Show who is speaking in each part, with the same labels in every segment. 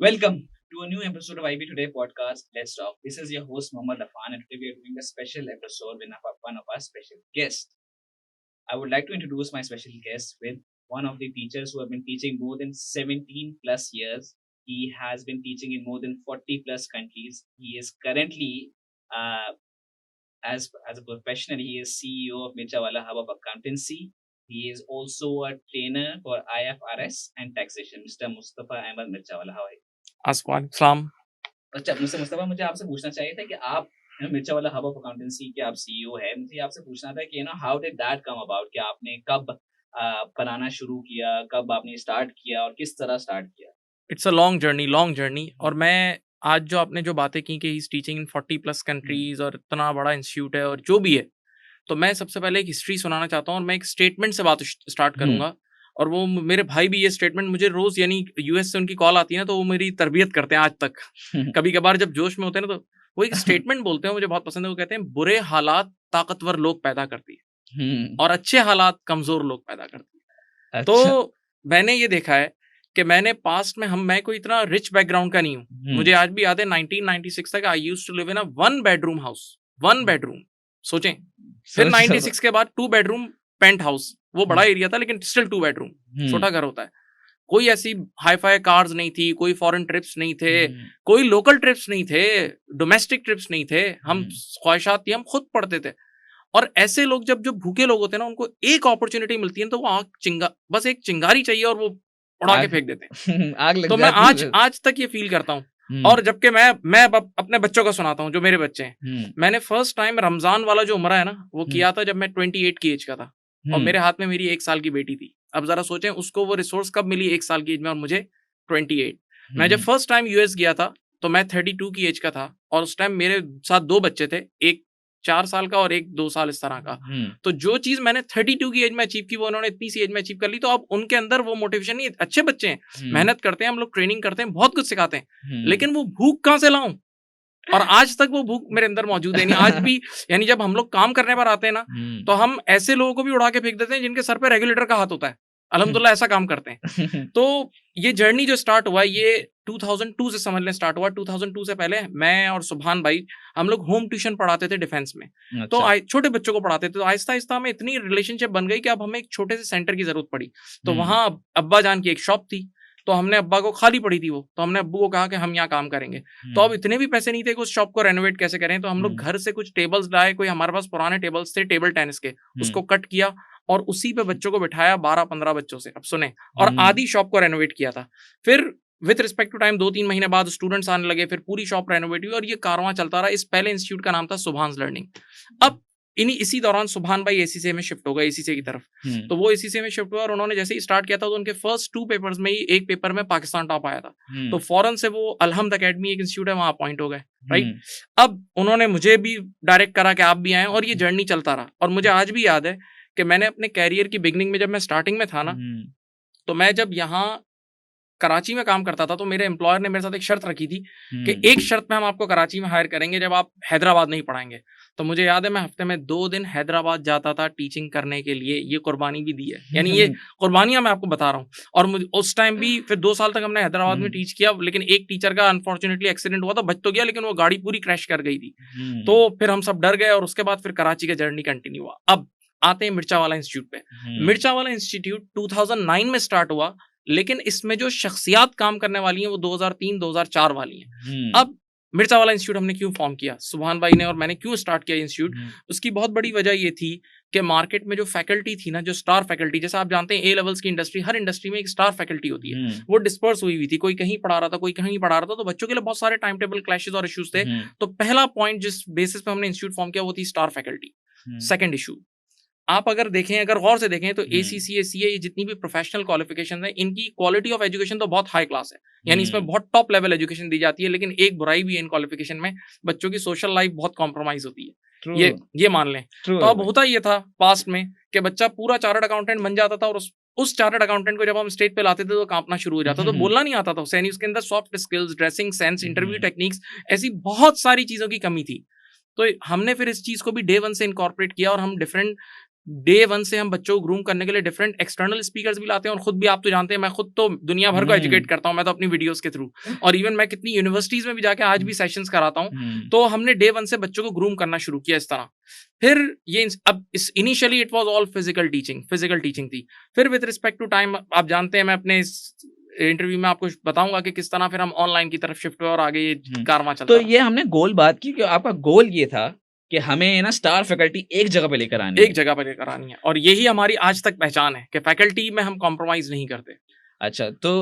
Speaker 1: Welcome to a new episode of IB Today podcast. Let's talk. This is your host Mohammad Afan, and today we are doing a special episode with one of our special guests. I would like to introduce my special guest with one of the teachers who have been teaching more than 17 plus years. He has been teaching in more than 40 plus countries. He is currently, as a professional, he is CEO of Mirchawala Hub of Accountancy. He is also a trainer for IFRS and taxation. Mr. Mustafa Ahmed Mirchawala, how are you?
Speaker 2: अस्सलाम।
Speaker 1: अच्छा मुस्तफा, मुझे आपसे पूछना चाहिए था कि आप मिर्चा वाला हब ऑफ अकाउंटेंसी के आप सीईओ है। मुझे आपसे पूछना था कि how did that come about, कि आपने कब बनाना शुरू किया, कब आपने स्टार्ट किया और किस तरह स्टार्ट किया?
Speaker 2: It's a long journey. और मैं आज जो आपने जो बातें की कि he is teaching in 40 plus countries और इतना बड़ा इंस्टीट्यूट है और जो भी है, तो मैं सबसे पहले एक हिस्ट्री सुनाना चाहता हूँ और मैं एक स्टेटमेंट से बात स्टार्ट करूंगा। और वो मेरे भाई भी ये स्टेटमेंट मुझे रोज, यानी यूएस से उनकी कॉल आती है ना, तो वो मेरी तरबियत करते हैं आज तक। कभी कभार जब जोश में होते हैं ना, तो वो एक स्टेटमेंट बोलते हैं, मुझे बहुत पसंद है। वो कहते हैं, बुरे हालात ताकतवर लोग पैदा करती है और अच्छे हालात कमजोर लोग पैदा करती है।
Speaker 1: अच्छा।
Speaker 2: तो मैंने ये देखा है कि मैंने पास्ट में मैं कोई इतना रिच बैकग्राउंड का नहीं हूँ। मुझे आज भी याद है 1996 तक I used to live in a 1 bedroom house. 1 bedroom, सोचें। फिर 96 के बाद 2 बेडरूम पेंट हाउस, वो बड़ा एरिया था लेकिन स्टिल 2 बेडरूम छोटा घर होता है। कोई ऐसी हाईफाई कार्स नहीं थी, कोई फॉरेन ट्रिप्स नहीं थे, कोई लोकल ट्रिप्स नहीं थे, डोमेस्टिक ट्रिप्स नहीं थे। हम ख्वाहिशात थी, हम खुद पढ़ते थे। और ऐसे लोग जब जो भूखे लोग होते हैं ना, उनको एक अपॉर्चुनिटी मिलती है तो वो आग बस एक चिंगारी चाहिए और वो उड़ा के फेंक देते हैं।
Speaker 1: आग लग
Speaker 2: तो मैं
Speaker 1: जाती है।
Speaker 2: आज तक ये फील करता हूँ। और जबकि मैं अपने बच्चों का सुनाता हूँ, जो मेरे बच्चे हैं। मैंने फर्स्ट टाइम रमजान वाला जो उम्रा है ना, वो किया था जब मैं 28 की एज का था और मेरे हाथ में मेरी 1 साल की बेटी थी। अब जरा सोचें, उसको वो रिसोर्स कब मिली 1 साल की एज में और मुझे 28। मैं जब फर्स्ट टाइम यूएस गया था तो मैं 32 की एज का था और उस टाइम मेरे साथ 2 बच्चे थे, एक 4 साल का और एक 2 साल इस तरह का। तो जो चीज मैंने 32 की एज में अचीव की, वो उन्होंने इतनी सी एज में अचीव कर ली। तो अब उनके अंदर वो मोटिवेशन नहीं। अच्छे बच्चे हैं, मेहनत करते हैं, हम लोग ट्रेनिंग करते हैं, बहुत कुछ सिखाते हैं, लेकिन वो भूख कहाँ से लाऊं? और आज तक वो भूख मेरे अंदर मौजूद है नहीं आज भी। यानी जब हम लोग काम करने पर आते हैं ना, तो हम ऐसे लोगों को भी उड़ा के फेंक देते हैं जिनके सर पे रेगुलेटर का हाथ होता है। अल्हम्दुलिल्लाह ऐसा काम करते हैं। तो ये जर्नी जो स्टार्ट हुआ, ये 2002 से समझ लें स्टार्ट हुआ। 2002 से पहले मैं और सुभान भाई, हम लोग होम ट्यूशन पढ़ाते थे डिफेंस में। तो छोटे बच्चों को पढ़ाते थे। तो आहिस्ता आहिस्ता हमें इतनी रिलेशनशिप बन गई कि अब हमें एक छोटे से सेंटर की जरूरत पड़ी। तो वहां अब्बा जान की एक शॉप थी, तो हमने अब्बा को, खाली पड़ी थी वो, तो हमने अब्बू को कहा कि हम यहाँ काम करेंगे। तो अब इतने भी पैसे नहीं थे कि उस शॉप को रेनोवेट कैसे करें। तो हम लोग घर से कुछ टेबल्स लाए, कोई हमारे पास पुराने टेबल्स थे टेबल टेनिस के, उसको कट किया और उसी पे बच्चों को बिठाया, 12-15 बच्चों से। अब सुने, और आधी शॉप को रेनोवेट किया था। फिर विद रिस्पेक्ट टू टाइम 2-3 महीने बाद स्टूडेंट्स आने लगे, फिर पूरी शॉप रेनोवेट हुई और ये कारवां चलता रहा। इस पहले इंस्टीट्यूट का नाम था सुभान्स लर्निंग। अब इसी दौरान सुभान भाई एसीसी में शिफ्ट हो गए, एसीसी की तरफ। तो वो एसीसी में शिफ्ट हुआ और उन्होंने जैसे ही स्टार्ट किया था, तो उनके फर्स्ट 2 पेपर्स में ही एक पेपर में पाकिस्तान टॉप आया था। तो फौरन से वो अलहम्द अकेडमी एक इंस्टीट्यूट है, वहां अपॉइंट हो गए। राइट। अब उन्होंने मुझे भी डायरेक्ट करा कि आप भी आए, और ये जर्नी चलता रहा। और मुझे आज भी याद है कि मैंने अपने कैरियर की बिगनिंग में, जब मैं स्टार्टिंग में था ना, तो मैं जब यहाँ कराची में काम करता था, तो मेरे एम्प्लॉयर ने मेरे साथ एक शर्त रखी थी कि एक शर्त में हम आपको कराची में हायर करेंगे, जब आप हैदराबाद नहीं पढ़ाएंगे। तो मुझे याद है मैं हफ्ते में 2 दिन हैदराबाद जाता था टीचिंग करने के लिए। ये कुर्बानी भी दी है, यानी ये कुर्बानियां मैं आपको बता रहा हूँ। और मुझे उस टाइम भी फिर 2 साल तक हमने हैदराबाद में टीच किया, लेकिन एक टीचर का अनफॉर्चुनेटली एक्सीडेंट हुआ था, बच तो गया, लेकिन वो गाड़ी पूरी क्रैश कर गई थी। तो फिर हम सब डर गए और उसके बाद फिर कराची का जर्नी कंटिन्यू हुआ। अब आते हैं मिर्चा वाला इंस्टीट्यूट पे। मिर्चा वाला इंस्टीट्यूट 2009 में स्टार्ट हुआ, लेकिन इसमें जो शख्सियात काम करने वाली हैं वो 2003-2004 वाली हैं। अब मिर्चा वाला इंस्टीट्यूट हमने क्यों फॉर्म किया, सुभान भाई ने और मैंने क्यों स्टार्ट किया इंस्टीट्यूट, उसकी बहुत बड़ी वजह ये थी कि मार्केट में जो फैकल्टी थी ना, जो स्टार फैकल्टी, जैसा आप जानते हैं ए लेवल्स की इंडस्ट्री, हर इंडस्ट्री में एक स्टार फैकल्टी होती है, वो डिस्पर्स हुई थी। कोई कहीं पढ़ा रहा था, कोई कहीं पढ़ा रहा था। तो बच्चों के लिए बहुत सारे टाइम टेबल क्लैशेस और इश्यूज थे। तो पहला पॉइंट जिस बेसिस पे हमने इंस्टीट्यूट फॉर्म किया वो थी स्टार फैकल्टी। सेकंड इशू, आप अगर देखें, अगर गौर से देखें, तो ACCA, CA, ये जितनी भी प्रोफेशनल क्वालिफिकेशन है, इनकी क्वालिटी ऑफ एजुकेशन तो बहुत हाई क्लास है, यानी इसमें बहुत टॉप लेवल एजुकेशन दी जाती है। लेकिन एक बुराई भी है इन क्वालिफिकेशन में, बच्चों की सोशल लाइफ बहुत कॉम्प्रोमाइज होती है। ये मान लें। तो अब होता ये था पास्ट में कि बच्चा पूरा चार्टर्ड अकाउंटेंट बन जाता था, और उस चार्टर्ड अकाउंटेंट को जब हम स्टेज पे लाते थे तो कांपना शुरू हो जाता, तो बोलना नहीं आता था उसे। उसके अंदर soft skills, dressing sense, interview techniques, ऐसी बहुत सारी चीजों की कमी थी। तो हमने फिर इस चीज को भी डे 1 से इनकॉर्पोरेट किया और हम डिफरेंट डे 1 से हम बच्चों को ग्रूम करने के लिए डिफरेंट एक्सटर्नल स्पीकर्स भी लाते हैं, और खुद भी आप तो जानते हैं मैं खुद तो दुनिया भर को एजुकेट करता हूं, मैं तो अपनी वीडियोस के थ्रू, और इवन मैं कितनी यूनिवर्सिटीज में भी जाके आज भी सेशंस कराता हूं। तो हमने डे 1 से बच्चों को ग्रूम करना शुरू किया इस तरह। फिर ये अब initially it was all physical teaching थी। फिर विद रिस्पेक्ट टू टाइम, आप जानते हैं मैं अपने इंटरव्यू में आपको बताऊंगा कि किस तरह फिर हम ऑनलाइन की तरफ शिफ्ट हुए और आगे ये कारवां चलता।
Speaker 1: तो ये हमने गोल बात की कि आपका गोल ये था कि हमें ना स्टार फैकल्टी एक जगह पे लेकर आनी
Speaker 2: है, और यही हमारी आज तक पहचान है कि फैकल्टी में हम कॉम्प्रोमाइज नहीं करते।
Speaker 1: अच्छा, तो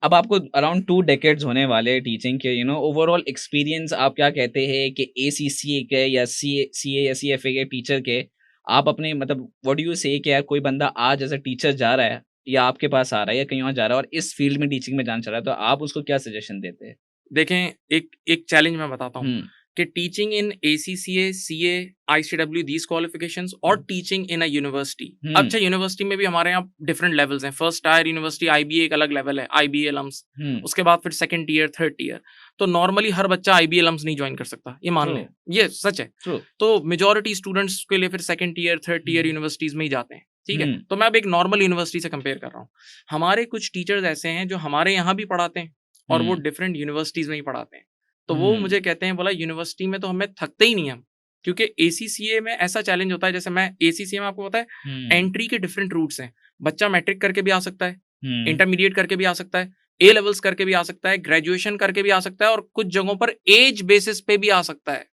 Speaker 1: अब आपको अराउंड 2 डेकेड्स होने वाले टीचिंग के, ओवरऑल एक्सपीरियंस आप क्या कहते हैं कि ACCA के या CA या CFA के टीचर के, आप अपने मतलब व्हाट डू यू से कि यार कोई बंदा आज एज अ टीचर जा रहा है या आपके पास आ रहा है या कहीं और जा रहा है और इस फील्ड में टीचिंग में जाना चाह रहा है, तो आप उसको क्या सजेशन देते हैं?
Speaker 2: देखें, एक चैलेंज मैं बताता हूँ कि teaching in ACCA, CA, ICW, these qualifications और टीचिंग इन अ यूनिवर्सिटी। अच्छा, यूनिवर्सिटी में भी हमारे यहाँ डिफरेंट लेवल्स हैं। फर्स्ट टायर यूनिवर्सिटी IBA एक अलग लेवल है, IBA alums, उसके बाद फिर सेकंड ईयर, थर्ड ईयर। तो नॉर्मली हर बच्चा IBA alums नहीं ज्वाइन कर सकता, ये मान लें, ये सच है। तो मेजोरिटी स्टूडेंट्स के लिए फिर second year, third year universities में ही जाते हैं, ठीक है। तो मैं अब एक नॉर्मल यूनिवर्सिटी से कंपेयर कर रहा हूँ। हमारे कुछ टीचर्स ऐसे हैं जो हमारे यहाँ भी पढ़ाते हैं और वो डिफरेंट यूनिवर्सिटीज में ही पढ़ाते हैं। तो वो मुझे कहते हैं, बोला यूनिवर्सिटी में तो हमें थकते ही नहीं हम, क्योंकि ACCA में ऐसा चैलेंज होता है, जैसे मैं ACCA में आपको पता है एंट्री के डिफरेंट रूट्स हैं। बच्चा मैट्रिक करके भी आ सकता है, इंटरमीडिएट करके भी आ सकता है, A लेवल्स करके भी आ सकता है, ग्रेजुएशन करके भी आ सकता है, और कुछ जगहों पर एज बेसिस पे भी आ सकता है।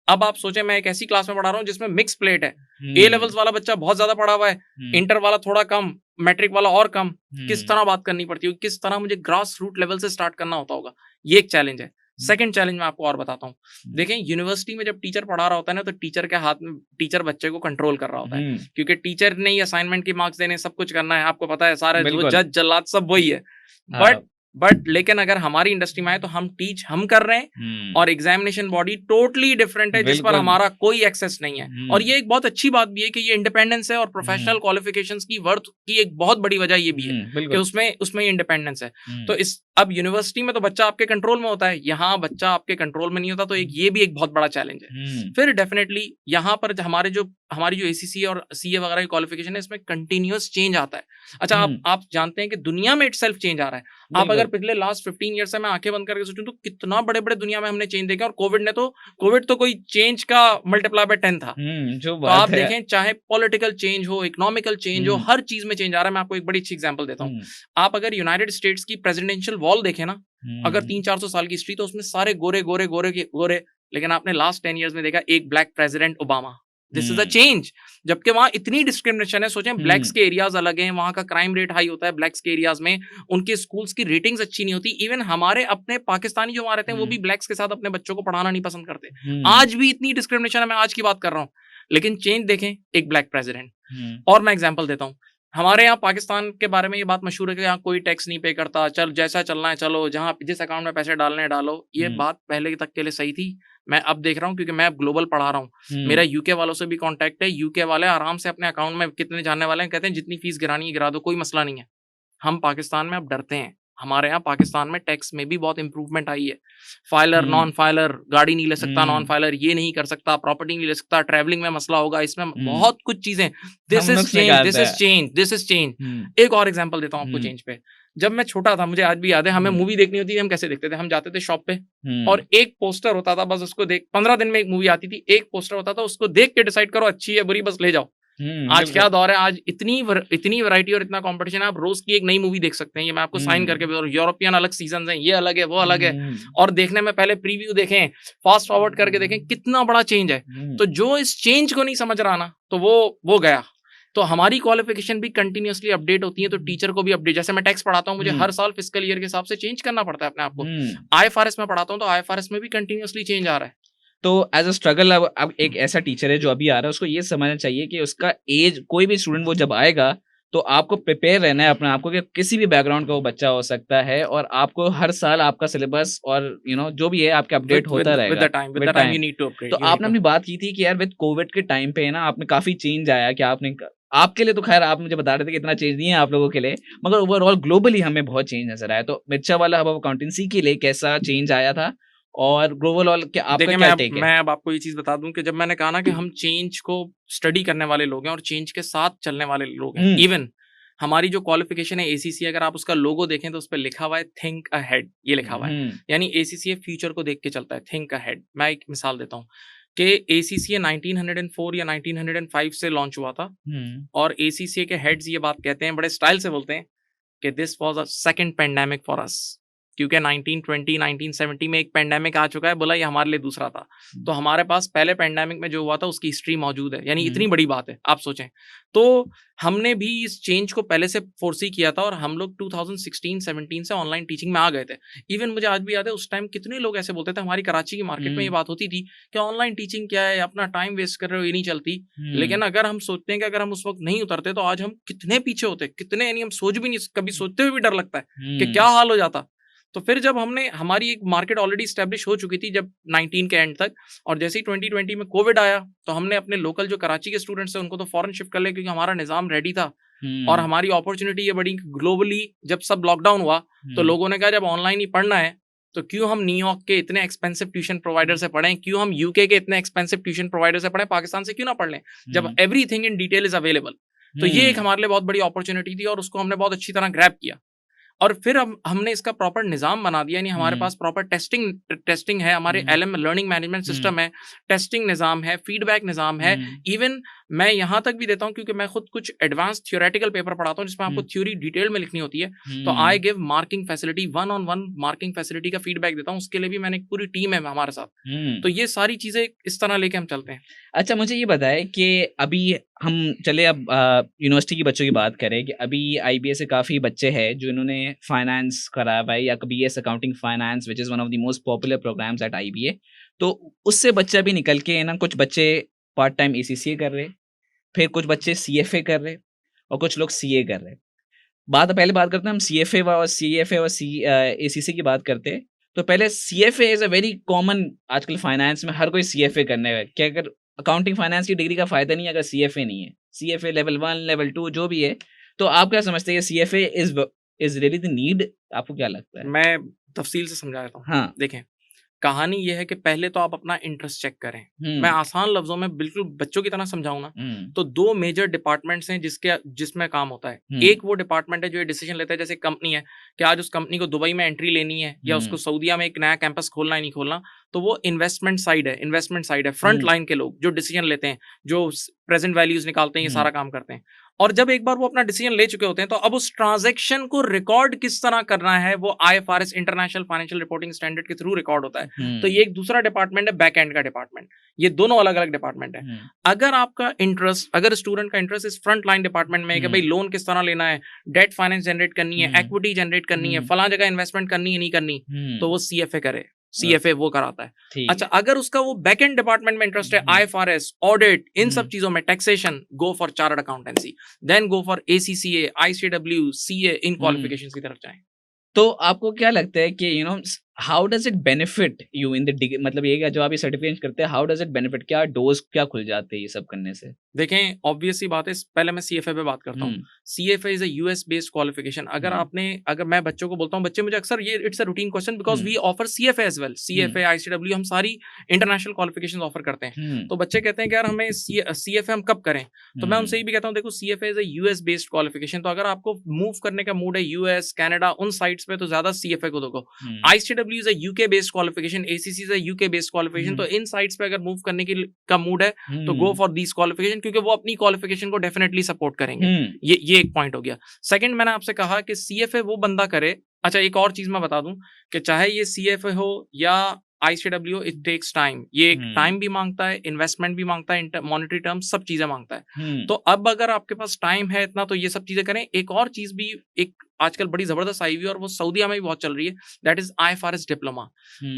Speaker 2: अब आप सोचें, मैं एक ऐसी क्लास में पढ़ा रहा हूँ जिसमें मिक्स प्लेट है, A लेवल्स वाला बच्चा बहुत ज्यादा पढ़ा हुआ है, इंटर वाला थोड़ा कम, मैट्रिक वाला और कम। किस तरह बात करनी पड़ती है, किस तरह मुझे ग्रास रूट लेवल से स्टार्ट करना होता होगा, ये एक चैलेंज है। सेकंड चैलेंज मैं आपको और बताता हूँ। देखें, यूनिवर्सिटी में जब टीचर पढ़ा रहा होता है ना, तो टीचर के हाथ में, टीचर बच्चे को कंट्रोल कर रहा होता है, क्योंकि टीचर ने ही असाइनमेंट के मार्क्स देने, सब कुछ करना है, आपको पता है, सारे जज जल्लाद सब वही है। बट लेकिन अगर हमारी इंडस्ट्री में आए तो हम कर रहे हैं, और एग्जामिनेशन बॉडी टोटली डिफरेंट है जिस पर हमारा कोई एक्सेस नहीं है। और ये एक बहुत अच्छी बात भी है कि ये इंडिपेंडेंस है, और प्रोफेशनल क्वालिफिकेशंस की वर्थ की एक बहुत बड़ी वजह ये भी है कि उसमें इंडिपेंडेंस है। तो अब यूनिवर्सिटी में तो बच्चा आपके कंट्रोल में होता है, यहाँ बच्चा आपके कंट्रोल में नहीं होता, तो ये भी एक बहुत बड़ा चैलेंज है। फिर डेफिनेटली यहाँ पर हमारी जो ACCA और CA वगैरह की क्वालिफिकेशन है, इसमें कंटिन्यूअस चेंज आता है। अच्छा, आप जानते हैं कि दुनिया में इटसेल्फ चेंज आ रहा है। आप अगर पिछले लास्ट 15 ईयर से मैं आंखें बंद करके सोचूं तो कितना बड़े बड़े दुनिया में हमने चेंज देखे, और कोविड तो कोई चेंज का मल्टीप्लाई बाय 10 था। तो आप देखें, चाहे पॉलिटिकल चेंज हो, इकोनॉमिकल चेंज हो, हर चीज में चेंज आ रहा है। मैं आपको एक बड़ी अच्छी एग्जांपल देता हूँ। आप अगर यूनाइटेड स्टेट्स की प्रेसिडेंशियल वॉल देखें ना, अगर 300-400 साल की हिस्ट्री, तो उसमें सारे गोरे, लेकिन आपने लास्ट 10 ईयर्स में देखा एक black president, Obama. This is a change. जबकि वहां इतनी डिस्क्रिमिनेशन है, सोचें, ब्लैक्स के एरियाज अलग हैं, वहां का क्राइम रेट हाई होता है ब्लैक्स के एरियाज में, उनके स्कूल्स की रेटिंग्स अच्छी नहीं होती। इवन हमारे अपने पाकिस्तानी जो वहां रहते हैं, वो भी ब्लैक्स के साथ अपने बच्चों को पढ़ाना नहीं पसंद करते। आज भी इतनी डिस्क्रिमिनेशन है, मैं आज की बात कर रहा हूँ, लेकिन चेंज देखें, एक ब्लैक प्रेसिडेंट। और मैं एग्जाम्पल देता हूँ, हमारे यहाँ पाकिस्तान के बारे में ये बात मशहूर है कि यहाँ कोई टैक्स नहीं पे करता, चल जैसा चलना है चलो, जहाँ जिस अकाउंट में पैसे डालने डालो। ये बात पहले तक के लिए सही थी, मैं अब देख रहा हूँ, क्योंकि मैं अब ग्लोबल पढ़ा रहा हूँ, मेरा UK वालों से भी कांटेक्ट है। UK वाले आराम से अपने अकाउंट में कितने जानने वाले हैं, कहते हैं जितनी फीस गिरानी है गिरा दो, कोई मसला नहीं है। हम पाकिस्तान में अब डरते हैं। हमारे यहाँ पाकिस्तान में टैक्स में भी बहुत इंप्रूवमेंट आई है। फाइलर, नॉन फाइलर, गाड़ी नहीं ले सकता, नॉन फाइलर ये नहीं कर सकता, प्रॉपर्टी नहीं ले सकता, ट्रैवलिंग में मसला होगा, इसमें बहुत कुछ चीजें। This is change. एक और एग्जांपल देता हूँ आपको चेंज पे। जब मैं छोटा था, मुझे आज भी याद है, हमें मूवी देखनी होती थी, हम कैसे देखते थे, हम जाते थे शॉप पे, और एक पोस्टर होता था, बस उसको देख, 15 दिन में एक मूवी आती थी, एक पोस्टर होता था, उसको देख के डिसाइड करो अच्छी है बुरी, बस ले जाओ। आज क्या दौर है, आज इतनी वैरायटी और इतना कंपटीशन है, आप रोज की एक नई मूवी देख सकते हैं। ये मैं आपको साइन करके बता रहा हूं, यूरोपियन अलग सीजन हैं, ये अलग है, वो अलग है, और देखने में पहले प्रीव्यू देखें, फास्ट फॉरवर्ड करके देखें, कितना बड़ा चेंज है। तो जो इस चेंज को नहीं समझ रहा ना, तो वो गया। तो हमारी क्वालिफिकेशन भी कंटिन्यूअसली अपडेट होती है, तो टीचर को भी अपडेट, जैसे मैं टैक्स पढ़ाता हूँ, मुझे हर साल फिस्कल ईयर के हिसाब से चेंज करना पड़ता है अपने आप को। IFRS में पढ़ाता हूँ, तो IFRS में भी कंटिन्यूअसली चेंज आ रहा है। तो एज अ स्ट्रगल, अब एक ऐसा टीचर है जो अभी आ रहा है, उसको ये समझना चाहिए कि उसका एज, कोई भी स्टूडेंट वो जब आएगा, तो आपको प्रिपेयर रहना है अपने आप को कि किसी भी बैकग्राउंड का वो बच्चा हो सकता है, और आपको हर साल आपका सिलेबस और जो भी है आपके अपडेट होता रहेगा। तो आपने अपनी बात की थी कि यार विद कोविड के टाइम पे ना आपने काफी चेंज आया, कि आपके लिए तो खैर आप मुझे बता रहे थे कि इतना चेंज नहीं है आप लोगों के लिए, मगर ओवरऑल ग्लोबली हमें बहुत चेंज नजर आया। तो मिर्चा वाला हब ऑफ अकाउंटेंसी के लिए कैसा चेंज आया था,
Speaker 1: और ग्लोबल क्या आपका क्या टेक है?
Speaker 2: मैं अब आपको ये चीज बता दूं कि जब मैंने कहा ना कि हम चेंज को स्टडी करने वाले लोग हैं और चेंज के साथ चलने वाले लोग हैं, इवन हमारी जो क्वालिफिकेशन है एसीसी, अगर आप उसका लोगो देखें तो उस पर लिखा हुआ है थिंक अहेड, ये लिखा हुआ है, यानी एसीसी फ्यूचर को देख के चलता है, थिंक अहेड। मैं एक मिसाल देता हूँ कि एसीसी 1904 या 1905 से लॉन्च हुआ था, और एसीसी के हेड्स ये बात कहते हैं, बड़े स्टाइल से बोलते हैं कि this was a second pandemic for us, क्योंकि 1920 1970 में एक पेंडेमिक आ चुका है, बोला ये हमारे लिए दूसरा था। तो हमारे पास पहले पेंडेमिक में जो हुआ था उसकी हिस्ट्री मौजूद है, यानी इतनी बड़ी बात है, आप सोचें। तो हमने भी इस चेंज को पहले से फोर्सी किया था, और हम लोग 2016-17 से ऑनलाइन टीचिंग में आ गए थे। इवन मुझे आज भी याद है उस टाइम कितने लोग ऐसे बोलते थे, हमारी कराची की मार्केट में ये बात होती थी कि ऑनलाइन टीचिंग क्या है, अपना टाइम वेस्ट कर रहे हो, ये नहीं चलती। लेकिन अगर हम सोचते हैं कि अगर हम उस वक्त नहीं उतरते तो आज हम कितने पीछे होते, कितने, यानी हम सोच भी नहीं, कभी सोचते हुए भी डर लगता है कि क्या हाल हो जाता। तो फिर जब हमने, हमारी एक मार्केट ऑलरेडी स्टैब्लिश हो चुकी थी जब 19 के एंड तक, और जैसे ही 2020 में कोविड आया तो हमने अपने लोकल जो कराची के स्टूडेंट्स थे उनको तो फॉरेन शिफ्ट कर लिया, क्योंकि हमारा निजाम रेडी था। और हमारी अपॉर्चुनिटी ये बड़ी ग्लोबली, जब सब लॉकडाउन हुआ तो लोगों ने कहा जब ऑनलाइन ही पढ़ना है तो क्यों हम न्यूयॉर्क के इतने एक्सपेंसिव ट्यूशन प्रोवाइडर से पढ़ें, क्यों हम यूके के इतने एक्सपेंसिव ट्यूशन प्रोवाइडर से पढ़ें, पाकिस्तान से क्यों ना पढ़ लें जब everything in detail is available. तो ये एक हमारे लिए बहुत बड़ी अपॉर्चुनिटी थी, और उसको हमने बहुत अच्छी तरह ग्रैब किया। और फिर हमने इसका प्रॉपर निजाम बना दिया, यानी हमारे पास प्रॉपर टेस्टिंग है, हमारे एलएम लर्निंग मैनेजमेंट सिस्टम है, टेस्टिंग निजाम है, फीडबैक निजाम है। इवन मैं यहाँ तक भी देता हूँ, क्योंकि मैं खुद कुछ एडवांस थियोरेटिकल पेपर पढ़ाता हूँ जिसमें आपको थ्योरी डिटेल में लिखनी होती है, तो I give marking facility, 1-on-1 marking facility का फीडबैक देता हूँ। उसके लिए भी मैंने एक पूरी टीम है हमारे साथ। तो ये सारी चीजें इस तरह लेके हम चलते हैं।
Speaker 1: अच्छा, मुझे ये बताएं कि अभी हम चले अब यूनिवर्सिटी के बच्चों की बात करें कि अभी आईबीएस से काफ़ी बच्चे हैं जो इन्होंने फाइनेंस करा हुआ है, या कभी as accounting finance which is one of the most popular programs at IBA. तो उससे बच्चा भी निकल के ना, कुछ बच्चे पार्ट टाइम एसीसीए कर रहे, फिर कुछ बच्चे सीएफए कर रहे, और कुछ लोग सीए कर रहे। पहले बात करते हैं हम सीएफए और एसीसी की बात करते हैं। तो पहले CFA is a very common, आजकल फाइनेंस में हर कोई सीएफए करने है। क्या अगर अकाउंटिंग फाइनेंस की डिग्री का फायदा नहीं है अगर सीएफए नहीं है, सीएफए लेवल 1 लेवल 2 जो भी है। तो आप क्या समझते हैं CFA is really the need? आपको क्या लगता है?
Speaker 2: मैं तफसील से समझा देता हूँ।
Speaker 1: हाँ,
Speaker 2: देखें, कहानी ये है कि पहले तो आप अपना इंटरेस्ट चेक करें। मैं आसान लफ्जों में बिल्कुल बच्चों की तरह समझाऊं ना, तो 2 मेजर डिपार्टमेंट्स हैं जिसमें काम होता है। एक वो डिपार्टमेंट है जो ये डिसीजन लेता है, जैसे कंपनी है कि आज उस कंपनी को दुबई में एंट्री लेनी है या उसको सऊदीया में एक नया कैंपस खोलना है नहीं खोलना, तो वो इन्वेस्टमेंट साइड है, फ्रंट लाइन के लोग जो डिसीजन लेते हैं, जो प्रेजेंट वैल्यूज निकालते हैं, ये सारा काम करते हैं। और जब एक बार वो अपना डिसीजन ले चुके होते हैं तो अब उस ट्रांजैक्शन को रिकॉर्ड किस तरह करना है वो IFRS, international financial reporting standard के थ्रू रिकॉर्ड होता है। तो ये एक दूसरा डिपार्टमेंट है, बैक एंड का डिपार्टमेंट। ये दोनों अलग अलग डिपार्टमेंट है। अगर स्टूडेंट का इंटरेस्ट इस फ्रंट लाइन डिपार्टमेंट में है कि भाई लोन किस तरह लेना है, डेट फाइनेंस जनरेट करनी है, एक्विटी जनरेट करनी है, फला जगह इन्वेस्टमेंट करनी है नहीं करनी, तो वो सीएफए करे, सीएफए वो कराता है। अच्छा, अगर उसका वो बैक एंड डिपार्टमेंट में इंटरेस्ट है, आईएफआरएस, ऑडिट, इन सब चीजों में, taxation, go for chartered accountancy, then go for ACCA, ICW, CA, इन क्वालिफिकेशंस की तरफ जाएं।
Speaker 1: तो आपको क्या लगता है कि how does it benefit you in the, मतलब ये जो आप ये सर्टिफिकेशन करते हैं, हाउ डज इट बेनिफिट, क्या डोज क्या खुल जाते हैं ये सब करने से?
Speaker 2: देखें, ऑब्वियस सी बात है, पहले मैं सीएफए पे बात करता हूँ। CFA is a US based qualification. अगर मैं बच्चों को बोलता हूँ, बच्चे मुझे अक्सर, ये it's a routine question because we offer CFA as well, CFA, ICW, हम सारी इंटरनेशनल क्वालिफिकेशन ऑफर करते हैं। तो बच्चे कहते हैं कि यार हमें सीएफए हम कब करें, तो मैं उनसे ये भी कहता हूँ, देखो CFA is a US based qualification, तो अगर आपको मूव करने का मूड है यूएस, कनाडा, उन साइट्स पे, तो ज्यादा सीएफए को देखो। ICW is a UK based qualification, ACC is a UK based qualification, तो इन साइट्स पे अगर मूव करने का मूड है तो गो फॉर दीस क्वालिफिकेशन, क्योंकि वो अपनी क्वालिफिकेशन को डेफिनेटली सपोर्ट करेंगे। ये एक पॉइंट हो गया। सेकंड, मैंने आपसे कहा कि सीएफए वो बंदा करे। अच्छा, एक और चीज मैं बता दूं कि चाहे ये सीएफए हो या आईसीडब्ल्यू, इट टेक्स टाइम। ये एक टाइम भी मांगता है, इन्वेस्टमेंट भी मांगता है, मॉनेटरी टर्म्स, सब चीजें मांगता है। तो अब अगर आपके पास टाइम है इतना, तो ये सब चीजें करें। एक और चीज भी एक आजकल बड़ी जबरदस्त आई हुई है और वो सऊदीया में भी बहुत चल रही है, that is IFRS diploma.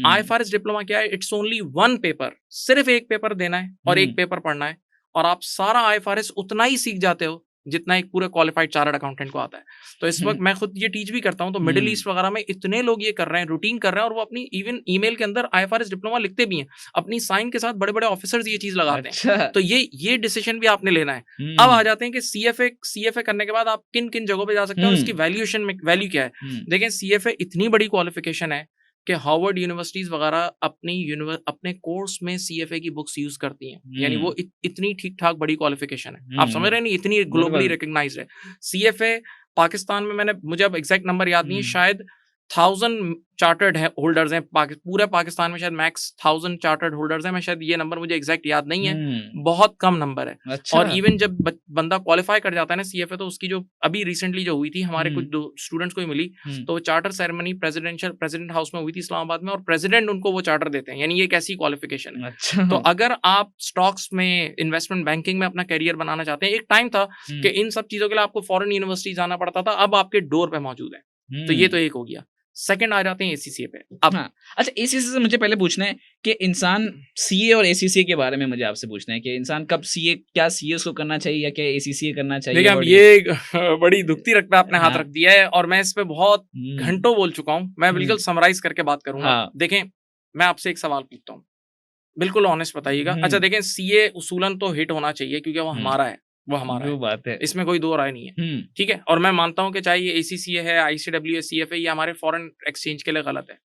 Speaker 2: IFRS diploma क्या है? इट्स ओनली 1 पेपर, सिर्फ एक पेपर देना है और एक पेपर पढ़ना है, और आप सारा आईएफआरएस उतना ही सीख जाते हो जितना एक पूरे क्वालिफाइड चार्टर्ड अकाउंटेंट को आता है। तो इस वक्त मैं खुद ये टीच भी करता हूं, तो मिडिल ईस्ट वगैरह में इतने लोग ये कर रहे हैं, रूटीन कर रहे हैं, और वो अपनी इवन ईमेल के अंदर आईएफआरएस डिप्लोमा लिखते भी हैं, अपनी साइन के साथ बड़े बड़े ऑफिसर्स ये चीज लगाते हैं। तो ये डिसीजन भी आपने लेना है। अब आ जाते हैं कि सीएफए करने के बाद आप किन किन जगहों पे जा सकते हैं और इसकी वैल्यूएशन में वैल्यू क्या है। देखें, सीएफए इतनी बड़ी क्वालिफिकेशन है कि हार्वर्ड यूनिवर्सिटीज वगैरह अपने कोर्स में CFA की बुक्स यूज करती हैं, यानी वो इतनी ठीक ठाक बड़ी क्वालिफिकेशन है, आप समझ रहे हैं, नहीं इतनी ग्लोबली रिकग्नाइज्ड है। CFA पाकिस्तान में मुझे अब एग्जैक्ट नंबर याद नहीं है, शायद 1000 चार्टर्ड होल्डर्स हैं पूरे पाकिस्तान में, शायद मैक्स 1000 चार्टर्ड होल्डर्स हैं, मैं शायद ये नंबर मुझे एग्जैक्ट याद नहीं है, बहुत कम नंबर है।
Speaker 1: अच्छा।
Speaker 2: और इवन जब बंदा क्वालिफाई कर जाता है ना CFA, तो उसकी जो अभी रिसेंटली जो हुई थी हमारे कुछ दो स्टूडेंट्स को ही मिली, तो चार्टर सेरेमनी प्रेसिडेंट हाउस में हुई थी इस्लामाबाद में, और प्रेसिडेंट उनको वो चार्टर देते हैं, यानी ये एक ऐसी क्वालिफिकेशन है।
Speaker 1: अच्छा।
Speaker 2: तो अगर आप स्टॉक्स में, इन्वेस्टमेंट बैंकिंग में अपना करियर बनाना चाहते हैं, एक टाइम था कि इन सब चीजों के लिए आपको फॉरेन यूनिवर्सिटी जाना पड़ता था, अब आपके डोर पे मौजूद है। तो ये तो एक हो गया। सेकंड आ जाते हैं ACCA पे। अब
Speaker 1: अच्छा, ACCA से मुझे पहले पूछना है कि इंसान CA और ACCA के बारे में मुझे आपसे पूछना है कि इंसान कब क्या CA उसको करना चाहिए या क्या ACCA करना चाहिए?
Speaker 2: देखिए, अब ये बड़ी दुखती रख पे आपने हाथ रख दिया है, और मैं इस पे बहुत घंटों बोल चुका हूँ। मैं बिल्कुल समराइज करके बात करूंगा। देखें, मैं आपसे एक सवाल पूछता हूँ, बिल्कुल ऑनेस्ट बताइएगा। अच्छा देखें, CA उसूलन तो हिट होना चाहिए क्योंकि वो हमारा है, वो हमारा है, बात है, इसमें कोई दो राय नहीं है, ठीक है। और मैं मानता हूं कि चाहे ये ACCA है, ICWA, CFA, ये हमारे फॉरेन एक्सचेंज के लिए गलत है,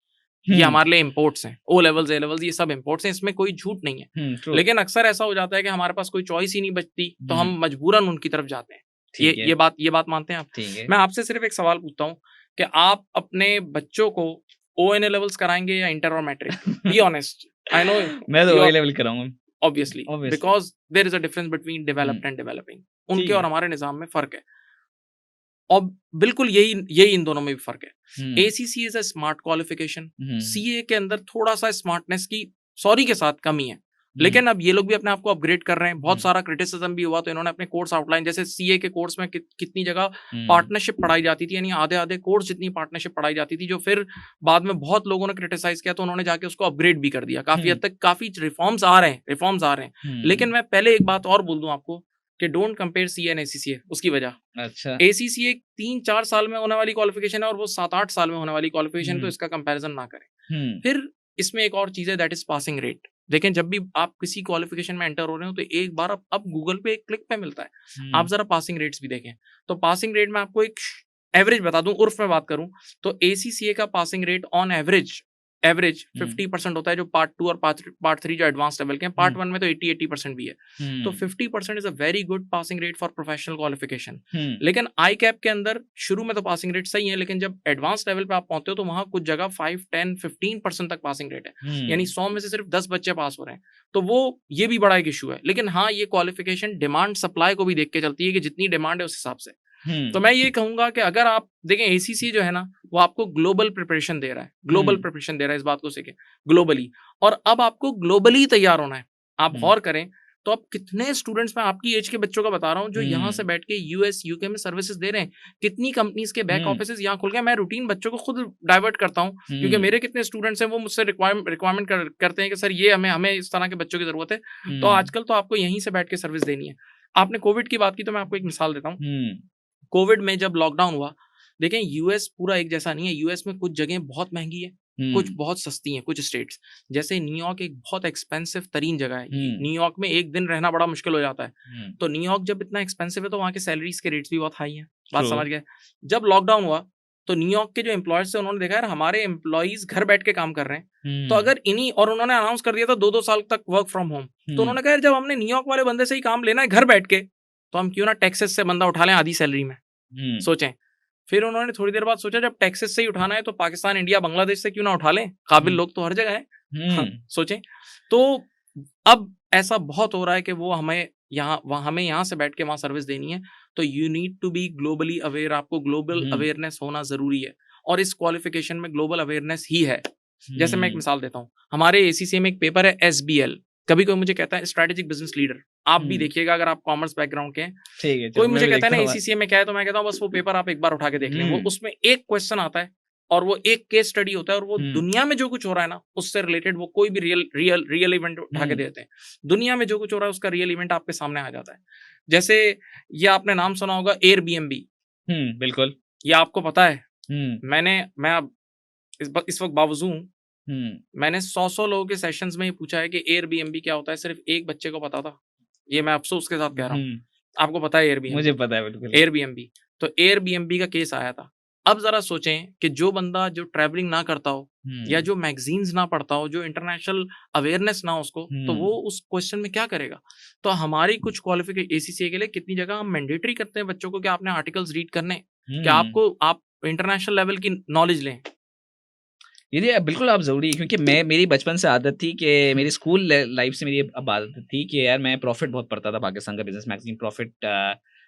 Speaker 2: ये हमारे लिए इम्पोर्ट्स हैं, O लेवल्स, A लेवल्स, ये सब इम्पोर्ट्स हैं, इसमें कोई झूठ नहीं है। लेकिन अक्सर ऐसा हो जाता है कि हमारे पास कोई चॉइस ही नहीं बचती, तो हम मजबूरन उनकी तरफ जाते हैं। ये बात मानते हैं आप? मैं आपसे सिर्फ एक सवाल पूछता हूँ कि आप अपने बच्चों को ONA लेवल्स कराएंगे या इंटर और matric? Be honest. I know
Speaker 1: मैं तो OA लेवल कराऊंगा,
Speaker 2: obviously because there is a difference between developed and developing। उनके और हमारे निजाम में फर्क है, और बिल्कुल यही इन दोनों में भी फर्क है। ACCA is a smart qualification, CA के अंदर थोड़ा सा स्मार्टनेस की सॉरी के साथ कमी है, लेकिन अब ये लोग भी अपने आप को अपग्रेड कर रहे हैं। बहुत सारा क्रिटिसिज्म भी हुआ, तो इन्होंने अपने कोर्स आउटलाइन, जैसे CA के कोर्स में कितनी जगह पार्टनरशिप पढ़ाई जाती थी, यानी आधे कोर्स जितनी पार्टनरशिप पढ़ाई जाती थी, जो फिर बाद में बहुत लोगों ने क्रिटिसाइज किया, तो उन्होंने जाके उसको अपग्रेड भी कर दिया। काफी हद तक काफी रिफॉर्म्स आ रहे हैं। लेकिन मैं पहले एक बात और बोल दूं आपको कि don't compare CA and ACCA, उसकी वजह, अच्छा, ACCA 3-4 साल में होने वाली क्वालिफिकेशन है और वो 7-8 साल में होने वाली क्वालिफिकेशन, तो इसका कंपैरिजन ना करें। फिर इसमें एक और चीज है, दैट इज पासिंग रेट। देखें, जब भी आप किसी क्वालिफिकेशन में एंटर हो रहे हो, तो एक बार अब गूगल पे एक क्लिक पे मिलता है, आप जरा पासिंग रेट्स भी देखें। तो पासिंग रेट में आपको एक एवरेज बता दूं, उर्फ में बात करूं, तो ACCA का पासिंग रेट ऑन एवरेज 50% होता है, जो पार्ट 2 और पार्ट 3 जो एडवांस लेवल के हैं। पार्ट 1 में तो 80% भी है, तो 50% is a very good passing rate for professional qualification. लेकिन ICAP के अंदर शुरू में तो पासिंग रेट सही है, लेकिन जब एडवांस लेवल पे आप पहुंचते हो, तो वहां कुछ जगह 5, 10, 15% तक पासिंग रेट है, यानी 100 में से सिर्फ 10 बच्चे पास हो रहे हैं। तो वो ये भी बड़ा एक इशू है। लेकिन हाँ, ये क्वालिफिकेशन डिमांड सप्लाई को भी देख के चलती है कि जितनी डिमांड है उस हिसाब से। तो मैं ये कहूंगा कि अगर आप देखें, ACCA जो है ना, वो आपको ग्लोबल प्रिपरेशन दे रहा है, इस बात को सीखें ग्लोबली, और अब आपको ग्लोबली तैयार होना है। आप गौर करें तो अब कितने स्टूडेंट्स, मैं आपकी एज के बच्चों का बता रहा हूँ, जो यहाँ से बैठ के US UK में सर्विसेज दे रहे हैं। कितनी कंपनीज के बैक ऑफिसेज यहाँ खुल गए। मैं रूटीन बच्चों को खुद डाइवर्ट करता हूँ, क्योंकि मेरे कितने स्टूडेंट्स हैं, वो मुझसे रिक्वायरमेंट करते हैं कि सर ये हमें इस तरह के बच्चों की जरूरत है। तो आजकल तो आपको यहीं से बैठ के सर्विस देनी है। आपने कोविड की बात की, तो मैं आपको एक मिसाल देता हूँ। कोविड में जब लॉकडाउन हुआ, देखें, US पूरा एक जैसा नहीं है। US में कुछ जगह बहुत महंगी है, कुछ बहुत सस्ती हैं, कुछ स्टेट्स, जैसे न्यूयॉर्क एक बहुत एक्सपेंसिव तरीन जगह है। न्यूयॉर्क में एक दिन रहना बड़ा मुश्किल हो जाता है। तो न्यूयॉर्क जब इतना एक्सपेंसिव है, तो वहाँ के सैलरीज के रेट्स भी बहुत हाई हैं। बात समझ गए? जब लॉकडाउन हुआ, तो न्यूयॉर्क के जो एम्प्लॉयर्स थे, उन्होंने देखा यार हमारे एम्प्लॉइज घर बैठ के काम कर रहे हैं, तो अगर इन्हीं, और उन्होंने अनाउंस कर दिया था 2-2 साल तक वर्क फ्रॉम होम। तो उन्होंने कहा यार, जब हमने न्यूयॉर्क वाले बंदे से ही काम लेना है घर बैठ के, तो हम क्यों ना टेक्सास से बंदा उठा लें आधी सैलरी में। सोचें। फिर उन्होंने थोड़ी देर बाद सोचा, जब टेक्सास से ही उठाना है, तो पाकिस्तान, इंडिया, बांग्लादेश से क्यों ना उठा लें, काबिल लोग तो हर जगह है। सोचें। तो अब ऐसा बहुत हो रहा है कि वो हमें यहाँ से बैठ के वहां सर्विस देनी है। तो you need to be globally aware, आपको ग्लोबल अवेयरनेस होना जरूरी है, और इस क्वालिफिकेशन में ग्लोबल अवेयरनेस ही है। जैसे मैं एक मिसाल देता हूँ, हमारे ACCA में एक पेपर है SBL। कभी कोई मुझे कहता है स्ट्रेटेजिक बिजनेस लीडर, आप भी देखिएगा अगर आप कॉमर्स बैकग्राउंड के हैं। ठीक है, कोई मुझे कहता है ना ACCA में क्या है, तो मैं कहता हूँ बस वो पेपर आप एक बार उठा के देख लें। वो उसमें एक क्वेश्चन आता है, और वो एक केस स्टडी होता है, और वो दुनिया में जो कुछ हो रहा है ना, उससे रिलेटेड वो कोई भी रियल इवेंट उठा के देते हैं। दुनिया में जो कुछ हो रहा है, उसका रियल इवेंट आपके सामने आ जाता है। जैसे ये आपने नाम सुना होगा Airbnb। बिल्कुल, ये आपको पता है। मैं अब इस वक्त बावजूद मैंने 100 लोगों के सेशंस में ये पूछा है कि Airbnb क्या होता है, सिर्फ एक बच्चे को पता था। ये मैं अफसोस के साथ कह रहा हूँ। आपको पता है Airbnb? मुझे पता है बिल्कुल Airbnb। तो Airbnb का केस आया था, अब जरा सोचें कि जो बंदा जो ट्रैवलिंग ना करता हो या जो मैगजीन्स ना पढ़ता हो, जो इंटरनेशनल अवेयरनेस ना हो उसको, तो वो उस क्वेश्चन में क्या करेगा। तो हमारी कुछ क्वालिफिकेशन ACCA के लिए कितनी जगह हम मैंडेटरी करते हैं बच्चों को कि आपने आर्टिकल्स रीड करने, कि आपको आप इंटरनेशनल लेवल की नॉलेज लें।
Speaker 1: ये बिल्कुल आप ज़रूरी है, क्योंकि मेरी बचपन से आदत थी कि मेरी स्कूल लाइफ से मेरी अब आदत थी कि यार मैं प्रॉफिट बहुत पढ़ता था, पाकिस्तान का business magazine profit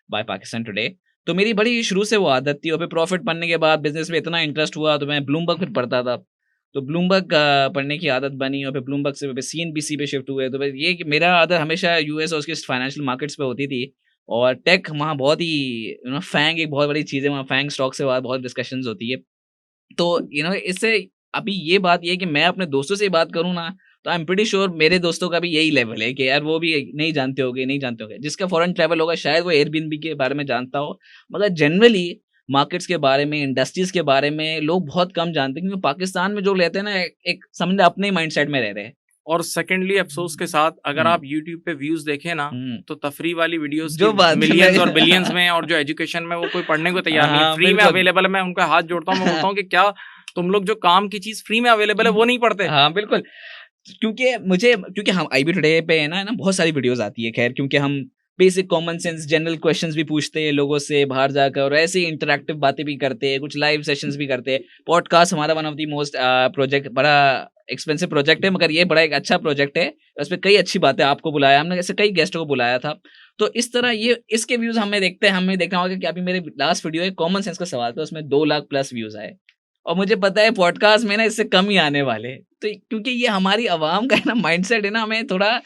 Speaker 1: by Pakistan today. तो मेरी बड़ी शुरू से वो आदत थी, और फिर प्रॉफिट पढ़ने के बाद बिजनेस में इतना इंटरेस्ट हुआ तो मैं ब्लूमबर्ग फिर पढ़ता था। तो ब्लूमबर्ग पढ़ने की आदत बनी, और फिर ब्लूमबर्ग से फिर CNBC पे शिफ्ट हुए। तो ये कि मेरा आदत हमेशा US और उसके फाइनेंशियल मार्केट्स पे होती थी, और टेक वहाँ बहुत ही फैंग एक बहुत बड़ी चीज़ है, वहाँ फैंग स्टॉक से बहुत डिस्कशंस होती है। तो इससे अभी ये बात ये है कि मैं अपने दोस्तों से बात करूँ ना, तो आई एम प्रीटी श्योर मेरे दोस्तों का भी यही लेवल है कि यार वो भी नहीं जानते होंगे। जिसका फॉरेन ट्रैवल होगा शायद वो एयरबीएनबी के बारे में जानता हो, मगर जनरली मार्केट्स के बारे में, इंडस्ट्रीज के बारे में लोग बहुत कम जानते हैं, क्योंकि पाकिस्तान में जो रहते हैं ना, एक समझ अपने माइंडसेट में रह रहे हैं।
Speaker 2: और सेकेंडली अफसोस के साथ अगर आप YouTube पे व्यूज देखें ना, तो तफरी वाली वीडियोस
Speaker 1: जो
Speaker 2: मिलियंस और बिलियंस में, और जो एजुकेशन में वो कोई पढ़ने को तैयार नहीं है। फ्री में अवेलेबल है, मैं उनका हाथ जोड़ता हूँ, मैं बोलता हूँ कि क्या तुम लोग जो काम की चीज फ्री में अवेलेबल है वो नहीं पढ़ते।
Speaker 1: हाँ बिल्कुल, क्योंकि हम IB टुडे पे है ना बहुत सारी वीडियोस आती है, खैर क्योंकि हम basic common sense general questions भी पूछते हैं लोगों से बाहर जाकर, और ऐसे ही इंटरैक्टिव बातें भी करते हैं, कुछ लाइव सेशंस भी करते हैं। पॉडकास्ट हमारा one of the most project, बड़ा एक्सपेंसिव प्रोजेक्ट है, मगर ये बड़ा एक अच्छा प्रोजेक्ट है। उसमें कई अच्छी बातें आपको बुलाया हमने, ऐसे कई गेस्टों को बुलाया था। तो इस तरह ये इसके व्यूज हमें देखना होगा कि अभी मेरे लास्ट वीडियो है कॉमन सेंस का सवाल था, उसमें 2 लाख प्लस व्यूज आए, और मुझे पता है पॉडकास्ट में ना इससे कम ही आने वाले। तो क्योंकि ये हमारी आवाम का है ना माइंडसेट है ना, हमें थोड़ा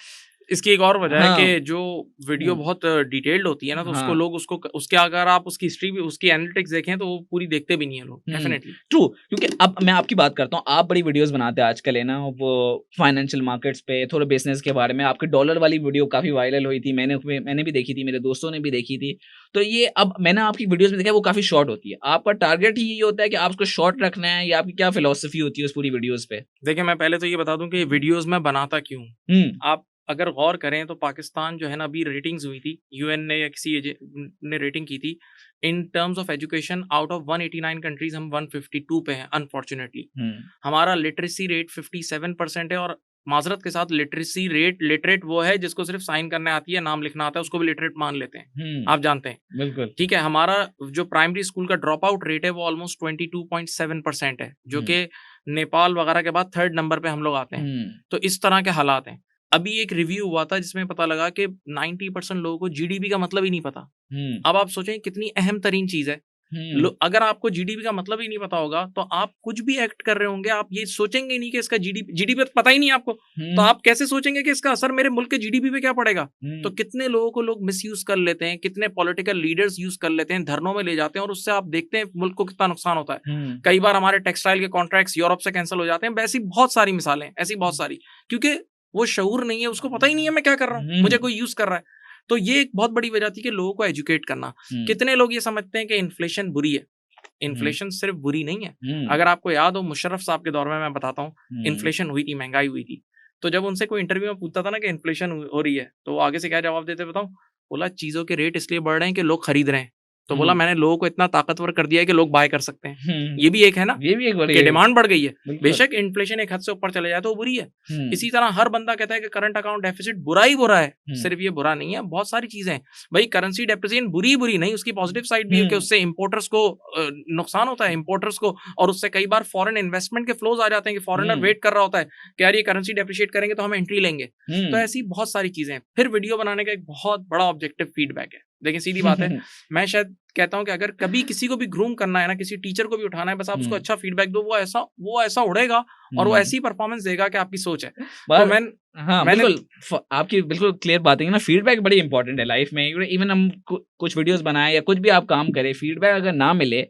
Speaker 2: इसकी एक और वजह है कि जो वीडियो बहुत डिटेल्ड होती है ना, तो उसको लोग उसके अगर आप उसकी हिस्ट्री भी, उसकी एनालिटिक्स देखें तो वो पूरी देखते भी नहीं है लोग। डेफिनेटली
Speaker 1: ट्रू, क्योंकि अब मैं आपकी बात करता हूँ, आप बड़ी वीडियोस बनाते हैं आजकल है ना, वो फाइनेंशियल मार्केट्स पे, थोड़े बिजनेस के बारे में। आपकी डॉलर वाली वीडियो काफी वायरल हुई थी, मैंने भी देखी थी, मेरे दोस्तों ने भी देखी थी। तो ये अब मैंने आपकी वीडियोस में देखा, वो काफी शॉर्ट होती है। आपका टारगेट ही ये होता है कि आप उसको शॉर्ट रखना है, या आपकी क्या फिलॉसफी होती है उस पूरी वीडियोस पे?
Speaker 2: देखिए, मैं पहले तो ये बता दूं कि वीडियोस में बनाता क्यों। आप अगर गौर करें तो पाकिस्तान जो है ना, अभी रेटिंग्स हुई थी, UN ने या किसी ने रेटिंग की थी in terms of education, out of 189 countries हम 152 पे हैं अनफॉर्चुनेटली। हमारा लिटरेसी रेट 57% है, और माजरत के साथ लिटरेसी रेट, लिटरेट वो है जिसको सिर्फ साइन करने आती है, नाम लिखना आता है, उसको भी लिटरेट मान लेते हैं, आप जानते हैं।
Speaker 1: बिल्कुल
Speaker 2: ठीक है। हमारा जो प्राइमरी स्कूल का ड्रॉप आउट रेट है वो ऑलमोस्ट 22.7% है, जो कि नेपाल वगैरह के बाद 3rd नंबर पे हम लोग आते हैं। तो इस तरह के हालात हैं। अभी एक रिव्यू हुआ था जिसमें पता लगा कि 90% लोगों को GDP का मतलब ही नहीं पता। अब आप सोचें कितनी अहम तरीन चीज है। अगर आपको GDP का मतलब ही नहीं पता होगा तो आप कुछ भी एक्ट कर रहे होंगे, आप ये सोचेंगे नहीं कि इसका GDP पता ही नहीं आपको, तो आप कैसे सोचेंगे कि इसका असर मेरे मुल्क के GDP पे क्या पड़ेगा। तो कितने लोगों को लोग मिसयूज कर लेते हैं, कितने पॉलिटिकल लीडर्स यूज कर लेते हैं, धरनों में ले जाते हैं, और उससे आप देखते हैं मुल्क को कितना नुकसान होता है। कई बार हमारे टेक्सटाइल के कॉन्ट्रैक्ट्स यूरोप से कैंसिल हो जाते हैं। ऐसी बहुत सारी मिसालें, ऐसी बहुत सारी, क्योंकि वो शऊर नहीं है, उसको पता ही नहीं है मैं क्या कर रहा हूँ, मुझे कोई यूज कर रहा है। तो ये एक बहुत बड़ी वजह थी कि लोगों को एजुकेट करना। कितने लोग ये समझते हैं कि इन्फ्लेशन बुरी है। इन्फ्लेशन सिर्फ बुरी नहीं है। अगर आपको याद हो मुशर्रफ साहब के दौर में, मैं बताता हूँ, इन्फ्लेशन हुई थी, महंगाई हुई थी। तो जब उनसे कोई इंटरव्यू में पूछता था ना कि इन्फ्लेशन हो रही है, तो वो आगे से क्या जवाब देते बताऊं? बोला चीजों के रेट इसलिए बढ़ रहे हैं कि लोग खरीद रहे हैं। तो बोला मैंने लोगों को इतना ताकतवर कर दिया है कि लोग बाय कर सकते हैं। ये भी एक है ना,
Speaker 1: ये भी एक बड़ी
Speaker 2: डिमांड बढ़ गई है। बेशक इन्फ्लेशन एक हद से ऊपर चले जाए तो वो बुरी है। इसी तरह हर बंदा कहता है कि करंट अकाउंट डेफिसिट बुरा ही बुरा है। सिर्फ ये बुरा नहीं है, बहुत सारी चीजें हैं भाई। करेंसी डेप्रिसिएशन बुरी नहीं, उसकी पॉजिटिव साइड भी है कि उससे इंपोर्टर्स को नुकसान होता है, इंपोर्टर्स को, और उससे कई बार फॉरेन इन्वेस्टमेंट के फ्लोज आ जाते हैं कि फॉरेनर वेट कर रहा होता है कि यार ये करेंसी डेप्रिशिएट करेंगे तो हम एंट्री लेंगे। तो ऐसी बहुत सारी चीजें हैं। फिर वीडियो बनाने का एक बहुत बड़ा ऑब्जेक्टिव फीडबैक है। देखिए सीधी बात है, मैं शायद कहता हूं कि अगर कभी किसी को भी ग्रूम करना है ना, किसी टीचर को भी उठाना है, बस आप उसको अच्छा फीडबैक दो, वो ऐसा उड़ेगा और वो ऐसी परफॉर्मेंस देगा कि आपकी सोच है। तो
Speaker 1: बिल्कुल आपकी बिल्कुल क्लियर बात है ना, फीडबैक बड़ी इंपॉर्टेंट है लाइफ में। इवन हम कुछ वीडियोस बनाए या कुछ भी आप काम करें, फीडबैक अगर ना मिले,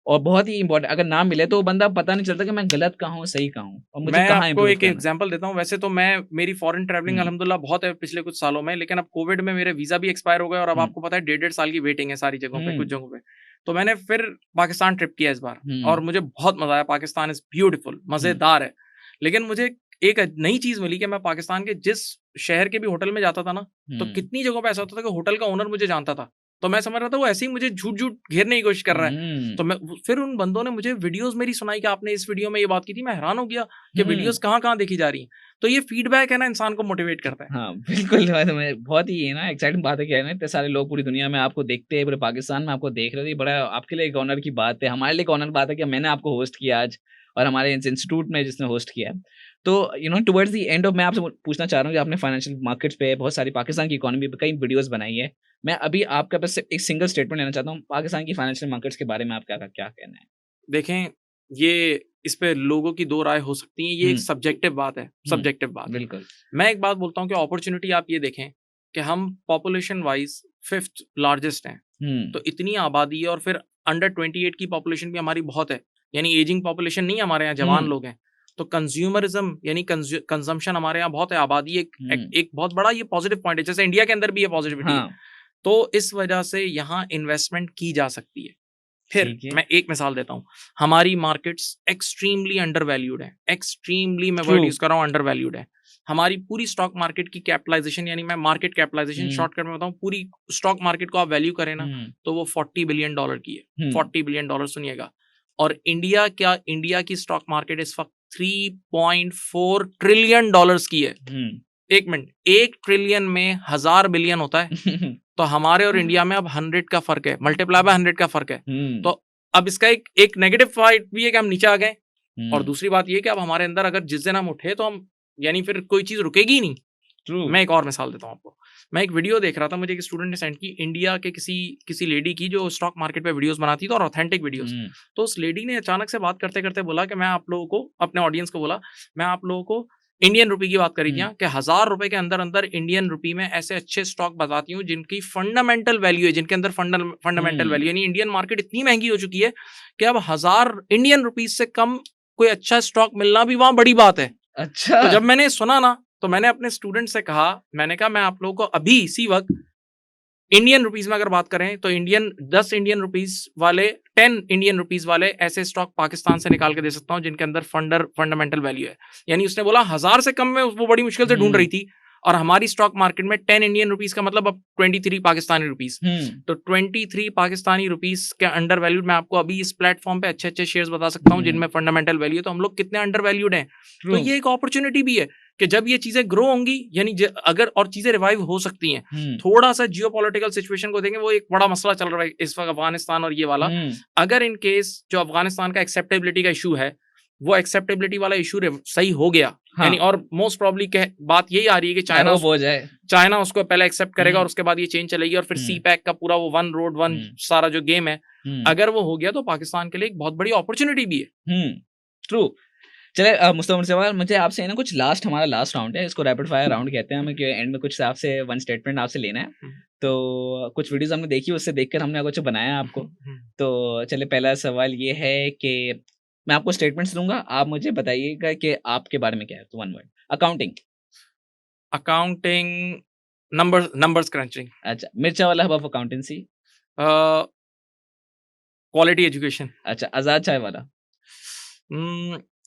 Speaker 1: और बहुत ही इंपॉर्टेंट, अगर ना मिले तो बंदा पता नहीं चलता कि मैं गलत कहाँ हूँ, सही कहाँ हूँ, और मुझे
Speaker 2: मैं
Speaker 1: कहाँ
Speaker 2: आपको एक एग्जांपल देता हूँ। वैसे तो मेरी फॉरेन ट्रैवलिंग अल्हम्दुलिल्लाह बहुत है पिछले कुछ सालों में, लेकिन अब कोविड में मेरे वीजा भी एक्सपायर हो गए, और अब आपको पता है 1.5 साल की वेटिंग है सारी जगहों पे, कुछ जगहों पे। तो मैंने फिर पाकिस्तान ट्रिप किया इस बार, और मुझे बहुत मजा आया। पाकिस्तान इज ब्यूटीफुल, मजेदार है। लेकिन मुझे एक नई चीज मिली कि मैं पाकिस्तान के जिस शहर के भी होटल में जाता था ना, तो कितनी जगहों पे ऐसा होता था कि होटल का ओनर मुझे जानता था। तो मैं समझ रहा था वो ऐसे ही मुझे झूठ झूठ घेरने की कोशिश कर रहा है। तो मैं फिर उन बंदों ने मुझे वीडियोस मेरी सुनाई कि आपने इस वीडियो में ये बात की थी। मैं हैरान हो गया कि वीडियोस कहाँ देखी जा रही हैं। तो ये फीडबैक है ना, इंसान को मोटिवेट करता है।
Speaker 1: हाँ बिल्कुल, बहुत ही है ना एक्साइटिंग बात है कि है ना इतने सारे लोग पूरी दुनिया में आपको देखते हैं, पूरे पाकिस्तान में आपको देख रहे थे। बड़ा आपके लिए एक ऑनर की बात है, हमारे लिए एक ऑनर बात है कि मैंने आपको होस्ट किया आज और हमारे इंस्टीट्यूट में जिसने होस्ट किया। तो टुवर्ड्स द एंड ऑफ मैं आपसे पूछना चाह रहा हूँ कि आपने फाइनेंशियल मार्केट्स पे बहुत सारी पाकिस्तान की इकोनॉमी पे कई वीडियोस बनाई है। मैं अभी आपका बस एक सिंगल स्टेटमेंट लेना चाहता हूँ पाकिस्तान की फाइनेंशियल मार्केट्स के बारे में, आपका क्या कहना है?
Speaker 2: देखें, ये इस पे लोगों की दो राय हो सकती है, ये एक सब्जेक्टिव बात है, सब्जेक्टिव बात।
Speaker 1: बिल्कुल।
Speaker 2: मैं एक बात बोलता हूँ कि अपॉर्चुनिटी आप ये देखें कि हम पॉपुलेशन वाइज 5th लार्जेस्ट हैं, तो इतनी आबादी है और फिर अंडर 28 की पॉपुलेशन भी हमारी बहुत है, यानी एजिंग पॉपुलेशन नहीं, हमारे यहाँ जवान लोग हैं। तो कंज्यूमरिज्म यानी कंजम्पशन हमारे यहाँ बहुत है, आबादी एक बहुत बड़ा ये पॉजिटिव पॉइंट है, जैसे इंडिया के अंदर भी ये पॉजिटिविटी है। तो इस वजह से यहाँ इन्वेस्टमेंट की जा सकती है। फिर मैं एक मिसाल देता हूँ, हमारी मार्केट्स एक्सट्रीमली अंडर वैल्यूड है, एक्सट्रीमली मैं वर्ड यूज कर रहा हूँ, अंडर वैल्यूड है। हमारी पूरी स्टॉक मार्केट की कैपिटलाइजेशन, यानी मैं मार्केट कैपिटलाइजेशन शॉर्टकट में बताऊं, पूरी स्टॉक मार्केट को आप वैल्यू करें ना तो वो $40 बिलियन की है। $40 बिलियन सुनिएगा। और इंडिया की स्टॉक मार्केट इस वक्त $3.4 ट्रिलियन की है। एक मिनट, 1 ट्रिलियन में 1000 बिलियन होता है। तो हमारे और इंडिया में अब 100 का फर्क है, मल्टीप्लाई बाय 100 का फर्क है। तो अब इसका एक नेगेटिव पॉइंट भी है कि हम नीचे आ गए, और दूसरी बात ये कि अब हमारे अंदर अगर जिस दिन हम उठे तो हम, यानी फिर कोई चीज रुकेगी ही नहीं। मैं एक और मिसाल देता हूँ आपको। मैं एक वीडियो देख रहा था, मुझे एक स्टूडेंट ने सेंड की, इंडिया के किसी लेडी की जो स्टॉक मार्केट पे वीडियोस बनाती थी और ऑथेंटिक वीडियोस। तो उस लेडी ने अचानक से बात करते करते बोला कि मैं आप लोगों को, अपने ऑडियंस को बोला, मैं आप लोगों को इंडियन रुपी की बात करी थी कि 1000 रुपए के अंदर अंदर इंडियन रुपी में ऐसे अच्छे स्टॉक बताती हूँ जिनकी फंडामेंटल वैल्यू है, जिनके अंदर फंडामेंटल वैल्यू, यानी इंडियन मार्केट इतनी महंगी हो चुकी है कि अब 1000 इंडियन रुपीज से कम कोई अच्छा स्टॉक मिलना भी वहां बड़ी बात है। अच्छा। तो जब मैंने सुना ना, तो मैंने अपने स्टूडेंट से कहा, मैंने कहा मैं आप लोगों को अभी इसी वक्त इंडियन रुपीज में अगर बात करें तो 10 इंडियन रुपीज वाले, 10 इंडियन रुपीज वाले ऐसे स्टॉक पाकिस्तान से निकाल के दे सकता हूं जिनके अंदर फंडामेंटल वैल्यू है। यानी उसने बोला 1000 से कम में वो बड़ी मुश्किल से ढूंढ रही थी, और हमारी स्टॉक मार्केट में 10 इंडियन रुपीज का मतलब अब 23 पाकिस्तानी रुपीज। तो 23 पाकिस्तानी रुपीज के अंडर वैल्यूड मैं आपको अभी इस प्लेटफॉर्म पे अच्छे अच्छे शेयर्स बता सकता हूँ जिनमें फंडामेंटल वैल्यू है। तो हम लोग कितने अंडर वैल्यूड हैं। तो ये एक अपॉर्चुनिटी भी है कि जब ये चीजें ग्रो होंगी, यानी अगर और चीजें रिवाइव हो सकती हैं। थोड़ा सा जियोपॉलिटिकल सिचुएशन को देखें, वो एक बड़ा मसला चल रहा है इस वक्त अफगानिस्तान और ये वाला। अगर इन केस जो अफगानिस्तान का एक्सेप्टेबिलिटी का इशू है, वो एक्सेप्टेबिलिटी वाला इशू सही हो गया, यानी और मोस्ट प्रॉब्ली बात यही आ रही है कि चाइना उसको पहले एक्सेप्ट करेगा और उसके बाद ये चेंज चलेगी, और फिर सी पैक का पूरा वो वन रोड वन सारा जो गेम है, अगर वो हो गया तो पाकिस्तान के लिए एक बहुत बड़ी अपॉर्चुनिटी भी है। ट्रू।
Speaker 1: चले मुस्तफा सवाल, मुझे आपसे ना कुछ हमारा लास्ट राउंड है, इसको रैपिड फायर राउंड कहते हैं हमें, कि एंड में कुछ आपसे वन स्टेटमेंट आपसे लेना है। तो कुछ वीडियोस हमने देखी, उससे देखकर हमने कुछ बनाया आपको। तो चले, पहला सवाल ये है कि मैं आपको स्टेटमेंट्स दूंगा, आप मुझे बताइएगा कि आपके बारे में क्या है। तो one word,
Speaker 2: accounting, numbers crunching.
Speaker 1: अच्छा, मिर्चा वाला hub of accountancy.
Speaker 2: Quality education.
Speaker 1: अच्छा, आजाद चाय वाला।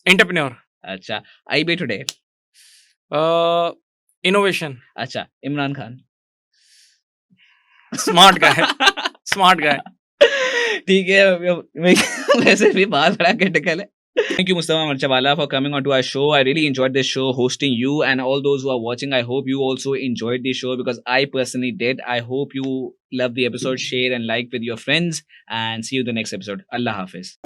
Speaker 2: एंटरप्रेन्योर।
Speaker 1: अच्छा, IB टुडे।
Speaker 2: इनोवेशन।
Speaker 1: अच्छा, इमरान खान।
Speaker 2: Smart guy.
Speaker 1: ठीक है, वैसे भी बात बड़ा क्रिटिकल है। Thank you, Mustafa Marchawala, for coming onto our show. I really enjoyed this show, hosting you, and all those who are watching. I hope you also enjoyed the show, because I personally did. I hope you love the episode. Share and like with your friends, and see you in the next episode. Allah Hafiz.